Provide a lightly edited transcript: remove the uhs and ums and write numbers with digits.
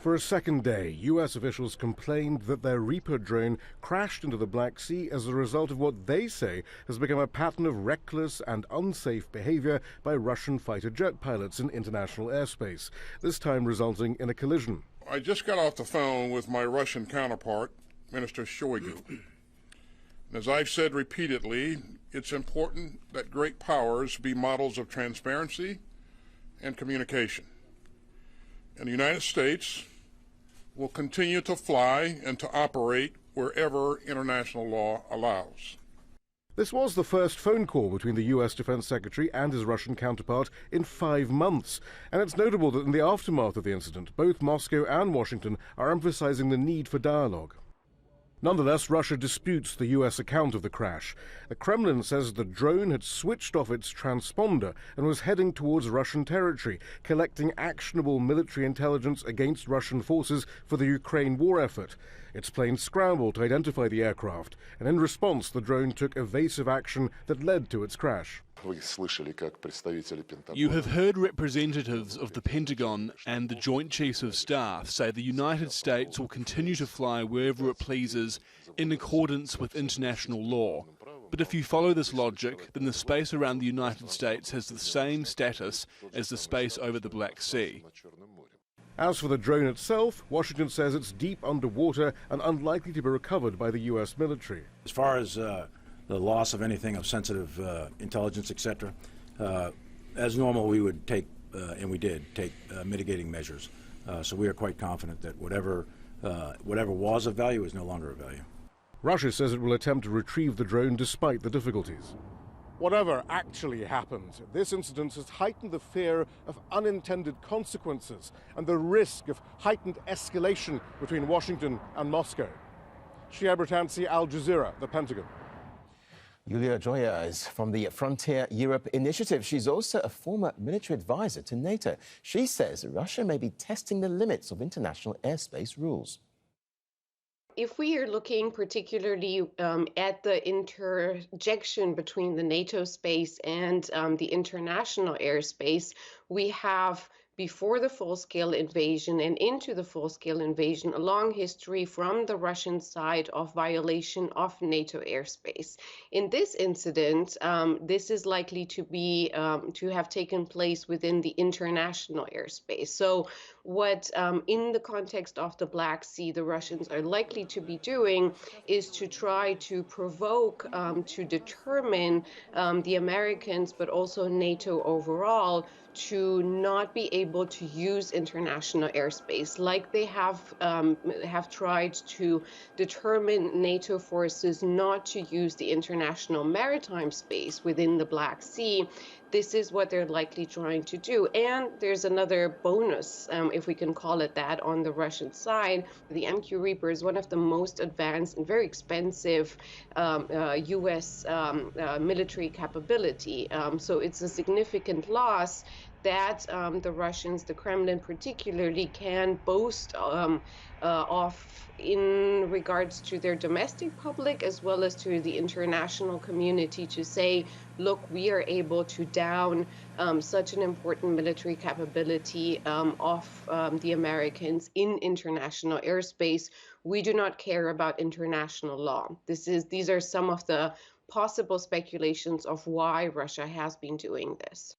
For a second day, U.S. officials complained that their Reaper drone crashed into the Black Sea as a result of what they say has become a pattern of reckless and unsafe behavior by Russian fighter jet pilots in international airspace, this time resulting in a collision. I just got off the phone with my Russian counterpart, Minister Shoigu. As I've said repeatedly, it's important that great powers be models of transparency and communication. And the United States will continue to fly and to operate wherever international law allows. This was the first phone call between the U.S. Defense Secretary and his Russian counterpart in 5 months. And it's notable that in the aftermath of the incident, both Moscow and Washington are emphasizing the need for dialogue. Nonetheless, Russia disputes the U.S. account of the crash. The Kremlin says the drone had switched off its transponder and was heading towards Russian territory, collecting actionable military intelligence against Russian forces for the Ukraine war effort. Its plane scrambled to identify the aircraft, and in response, the drone took evasive action that led to its crash. You have heard representatives of the Pentagon and the Joint Chiefs of Staff say the United States will continue to fly wherever it pleases in accordance with international law. But if you follow this logic, then the space around the United States has the same status as the space over the Black Sea. As for the drone itself, Washington says it's deep underwater and unlikely to be recovered by the U.S. military. As far as the loss of anything of sensitive intelligence, etc., as normal we would take, and we did, take mitigating measures. So we are quite confident that whatever was of value is no longer of value. Russia says it will attempt to retrieve the drone despite the difficulties. Whatever actually happened, this incident has heightened the fear of unintended consequences and the risk of heightened escalation between Washington and Moscow. Shihab, Ratansi, Al Jazeera, the Pentagon. Yulia Joya is from the Frontier Europe Initiative. She's also a former military advisor to NATO. She says Russia may be testing the limits of international airspace rules. If we are looking particularly at the interjection between the NATO space and the international airspace, we have, before the full-scale invasion and into the full-scale invasion, a long history from the Russian side of violation of NATO airspace. In this incident, this is likely to be to have taken place within the international airspace. So what, in the context of the Black Sea, the Russians are likely to be doing is to try to provoke, to determine the Americans, but also NATO overall, to not be able to use international airspace, like they have tried to determine NATO forces not to use the international maritime space within the Black Sea. This is what they're likely trying to do. And there's another bonus, if we can call it that, on the Russian side. The MQ Reaper is one of the most advanced and very expensive U.S. Military capability. So it's a significant loss that the Russians, the Kremlin particularly, can boast of in regards to their domestic public as well as to the international community, to say, look, we are able to down such an important military capability of the Americans in international airspace. We do not care about international law. These are some of the possible speculations of why Russia has been doing this.